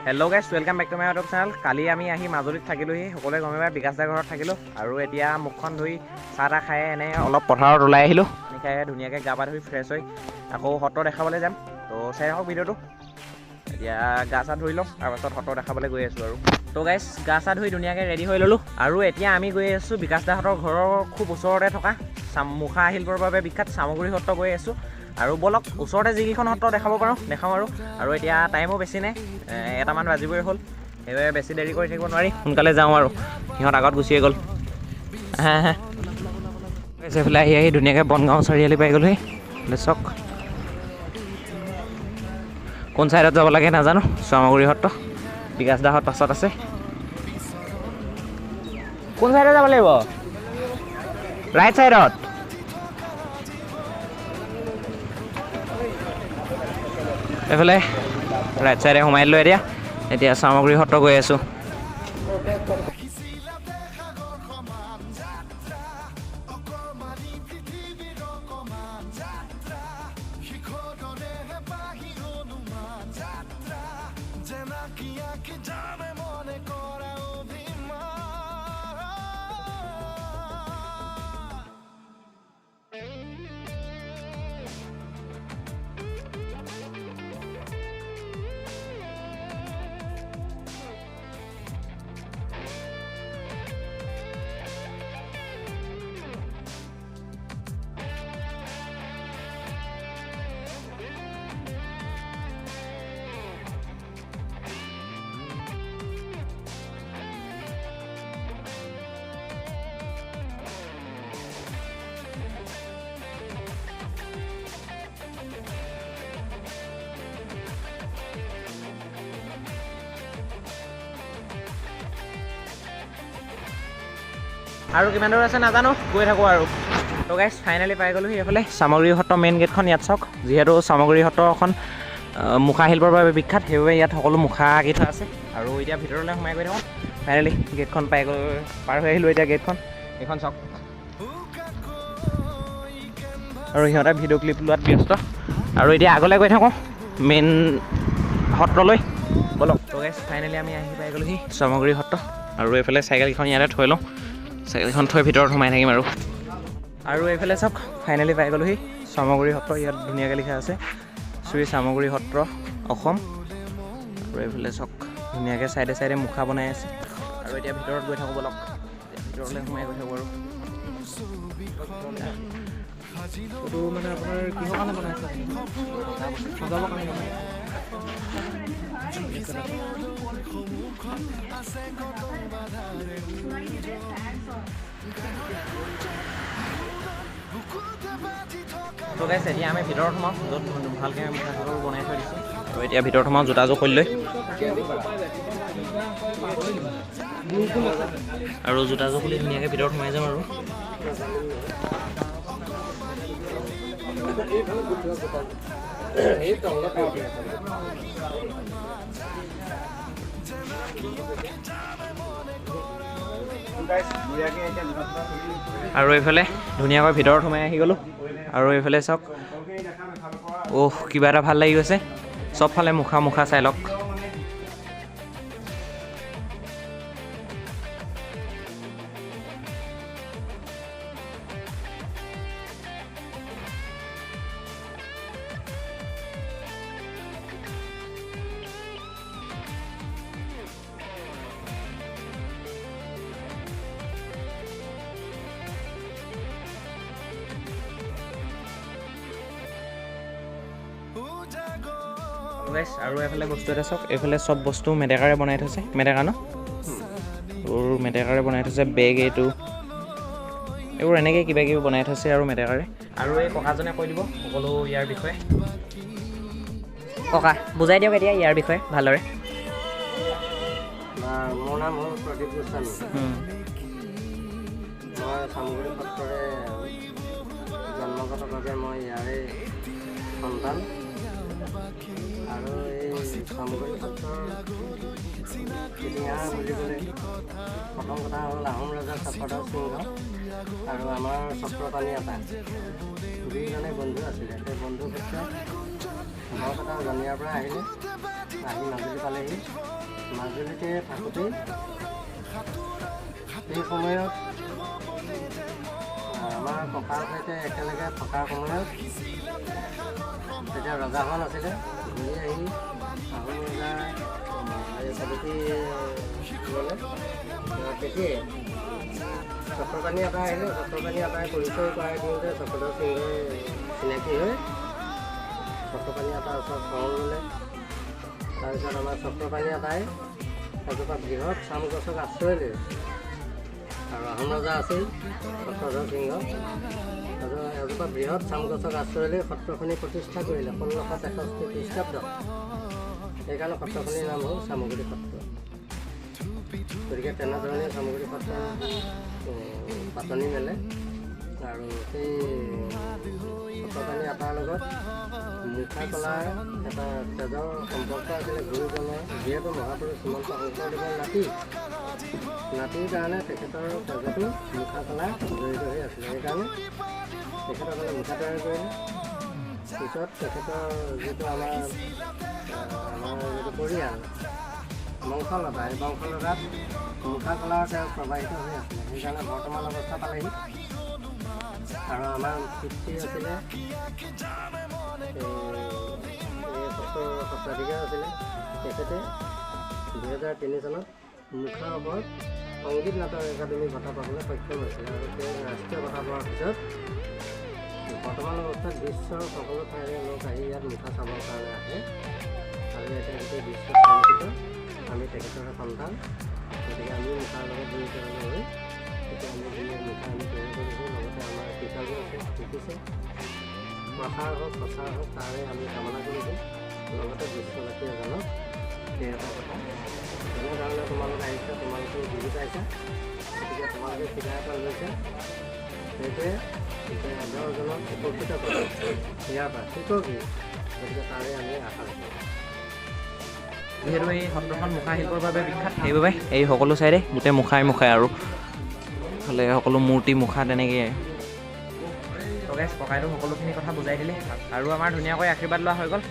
Hello' guys, welcome back to my YouTube channel. কালি আমি আহি মাজুলীত থাকিলোঁহি, সকলোৱে গমে পাই বিকাশ দাৰ ঘৰত থাকিলোঁ। আৰু এতিয়া মুখখন ধুই চাহ তাহ খাই এনে অলপ পথাৰত ওলাই আহিলোঁ। পানী খাই ধুনীয়াকৈ গা পা ধুই ফ্ৰেছ হৈ আকৌ সত্ৰ দেখাবলৈ যাম। তো চাই থাকক ভিডিঅ'টো। এতিয়া গা চা ধুই লওঁ, তাৰপাছত সত্ৰ দেখাবলৈ গৈ আছোঁ আৰু। তো গাইজ, গা চা ধুই ধুনীয়াকৈ ৰেডি হৈ ল'লোঁ। আৰু এতিয়া আমি গৈ আছোঁ বিকাশ দাহঁতৰ ঘৰৰ খুব ওচৰতে থকা মুখা শিল্পৰ বাবে বিখ্যাত চামগুৰি সত্ৰ গৈ আছোঁ। আৰু বলক ওচৰতে যিকেইখন সত্ৰ দেখাব পাৰোঁ দেখাওঁ আৰু এতিয়া টাইমো বেছি নাই, 1টামান বাজিবই হ'ল। সেইবাবে বেছি দেৰি কৰি থাকিব নোৱাৰি, সোনকালে যাওঁ আৰু। সিহঁত আগত গুচিয়ে গ'ল। এইফালে আহি ধুনীয়াকৈ বনগাঁও চাৰিআলি পাই গ'লোহি। চাওক কোন ছাইডত যাব লাগে নাজানো। চামগুৰি সত্ৰ, বিকাশ দাহঁত পাছত আছে। কোন ছাইডত যাব লাগিব? ৰাইট ছাইডত। এইফালে ৰাইট চাইডে সোমাই দিলোঁ। এতিয়া চামগুৰি সত্ৰ গৈ আছোঁ। আৰু কিমান দূৰ আছে নাজানো, গৈ থাকোঁ আৰু। তো গাইজ, ফাইনেলি পাই গ'লোহি এইফালে চামগুৰি সত্ৰ মেইন গেটখন। ইয়াত চাওক, যিহেতু চামগুৰি সত্ৰখন মুখা শিল্পৰ বাবে বিখ্যাত, সেইবাবে ইয়াত সকলো মুখা আঁকি থোৱা আছে। আৰু এতিয়া ভিতৰলৈ সোমাই গৈ থাকোঁ। ফাইনেলি গেটখন পাৰ হৈ আহিলোঁ। এতিয়া এইখন চাওক। আৰু সিহঁতে ভিডিঅ' ক্লিপ লোৱাত ব্যস্ত। আৰু এতিয়া আগলৈ গৈ থাকোঁ মেইন সত্ৰলৈ, বলক। তো গাইজ, ফাইনেলি আমি আহি পাই গ'লোহি চামগুৰি সত্ৰ। আৰু এইফালে চাইকেলখন ইয়াতে থৈ লওঁ, চাইকেলখন থৈ ভিতৰত সোমাই থাকিম আৰু এইফালে চাওক, ফাইনেলি পাই গ'লোহি চামগুৰি সত্ৰ। ইয়াত ধুনীয়াকৈ লিখা আছে শ্ৰী চামগুৰি সত্ৰ অসম। আৰু এইফালে চাওক, ধুনীয়াকৈ চাইডে চাইডে মুখা বনাই আছে। আৰু এতিয়া ভিতৰত গৈ থাকোঁ বলক। ভিতৰলৈ সোমাই গৈ থাকোঁ আৰু। এইটো মানে আপোনাৰ কিহৰ কাৰণে বনাইছে? সজাবৰ কাৰণে বনাইছে। তো গাইজ, এতিয়া আমি ভিতৰত সোমাওঁ, য'ত ভালকৈ মুখাবোৰ বনাই থৈ দিছোঁ। আৰু এতিয়া ভিতৰত সোমাওঁ জোতাযোৰ খুলি লৈ। আৰু জোতাযোৰ খুলি ধুনীয়াকৈ ভিতৰত সোমাই যাম আৰু। আৰু এইফালে ধুনীয়াকৈ ভিতৰত সোমাই আহি গ'লোঁ। আৰু এইফালে চাওক, কিবা এটা ভাল লাগি গৈছে। চবফালে মুখা চাই লওক। আৰু এইফালে বস্তু এটা চাওক, এইফালে চব বস্তু মেটেকাৰে বনাই থৈছে। মেটেকা ন? মেটেকাৰে বনাই থৈছে। বেগ এইবোৰ এনেকৈ কিবা কিবি বনাই থৈছে আৰু মেটেকাৰে। আৰু এই ককাজনে কৈ দিব সকলো ইয়াৰ বিষয়ে। ককা, বুজাই দিয়ক এতিয়া ইয়াৰ বিষয়ে ভালদৰে। মোৰ নাম হ'ল প্ৰদীপ গোস্বামী। মই চামগুৰি সত্ৰৰে জন্মগতভাৱে মই ইয়াৰে সন্তান। আৰু এই চামগুৰি সত্ৰৰ ইতিহাস বুলিবলৈ প্ৰথম কথা হ'ল আহোম ৰজা চক্ৰধৰ সিংহ আৰু আমাৰ চক্ৰপাণি আতা দুইজনে বন্ধু আছিলে। সেই বন্ধুৰ ক্ষেত্ৰত বৰপেটা জনিয়াৰ পৰা আহিলে, আহি মাজুলী পালেহি। মাজুলীতে থাকোঁতেই এই সময়ত আমাৰ ককাৰ সৈতে একেলগে থকাৰ সময়ত তেতিয়া ৰজাখন আছিলে ঘূৰি আহি আহোম ৰজা এই পদ্ধতি গ'লে তেতিয়াই চক্ৰপাণী এটা আহিলে চক্ৰপাণী এটাই পৰিচয় কৰাই দিওঁতে চক্ৰধৰ সিংহই চিনাকি হৈ চক্ৰপাণী এটাৰ ওচৰত শৰণ ল'লে। তাৰপিছত আমাৰ চক্ৰপাণী এটাই এজোপা বৃহৎ চাম গছক আশ্ৰয় লৈ আৰু আহোম ৰজা আছিল চক্ৰধৰ সিংহ এজোপা বৃহৎ চাম গছক আশ্ৰয় লৈ সত্ৰখনি প্ৰতিষ্ঠা কৰিলে 1663 খ্ৰীষ্টাব্দ। সেইকাৰণে সত্ৰখনিৰ নাম হ'ল চামগুৰি সত্ৰ। গতিকে তেনেধৰণে চামগুৰি সত্ৰ পাতনি মেলে আৰু সেই চক্ৰপাণী এটাৰ লগত মুখা কলাৰ এটা তেজৰ সম্পৰ্ক আছিলে গুৰুজনৰ। যিহেতু মহাপুৰুষ শ্ৰীমন্ত শংকৰদেৱৰ নাতিৰ কাৰণে তেখেতৰ তেজতো মুখা কলা জড়িত হৈ আছিলে। সেইকাৰণে তেখেতসকলে মুখা তৈয়াৰ কৰিলে। পিছত তেখেতৰ যিটো আমাৰ যিটো পৰিয়াল বংশলতা এই বংশলতাত মুখা কলাৰ তেওঁ প্ৰবাহিত হৈ আছিলে। সেইকাৰণে বৰ্তমান অৱস্থা পালেহি। আৰু আমাৰ পিতৃ আছিলে সত্ৰাধিকাৰ আছিলে। তেখেতে 2003 চনত মুখাৰ ওপৰত সংগীত নাটক একাডেমী বঁটা পাবলৈ সক্ষম হৈছিলে আৰু তেওঁ ৰাষ্ট্ৰীয় বঁটা পোৱাৰ পিছত বৰ্তমান অৱস্থাত বিশ্বৰ সকলো ঠাইৰে লোক আহি ইয়াত মুখা চাবৰ কাৰণে আহে আৰু ইয়াতে গোটেই বিশ্ব পৰিচিত। আমি তেখেতৰে সন্তান, গতিকে আমি মুখাৰ লগত জড়িত হৈ এতিয়া আমি মুখা আমি তৈয়াৰ কৰিছোঁ। লগতে আমাৰ পিতাজো আছে, শিকিছে। প্ৰসাৰ হওক প্ৰচাৰ হওক তাৰে আমি কামনা কৰিছোঁ। লগতে বিশ্ববাসীয়ে জানক সেই এটা কথা। যেনেধৰণে তোমালোক আহিছে তোমালোকেও বুজি পাইছা, গতিকে তোমালোকে শিকাই এটা লৈছে সেইটোৱে দহজনক উপকৃত কৰে। ইয়াৰ পৰা শিকক গতিকে তাৰে আমি আশা ৰাখোঁ। যিহেতু এই সত্ৰখন মুখা শিল্পৰ বাবে বিখ্যাত, সেইবাবে এই সকলো চাইডে গোটেই মুখাই আৰু ফালে সকলো মূৰ্তি মুখা তেনেকৈ ককাইদেউ সকলোখিনি কথা বুজাই দিলে আৰু আমাৰ ধুনীয়াকৈ আশীৰ্বাদ লোৱা হৈ গ'ল।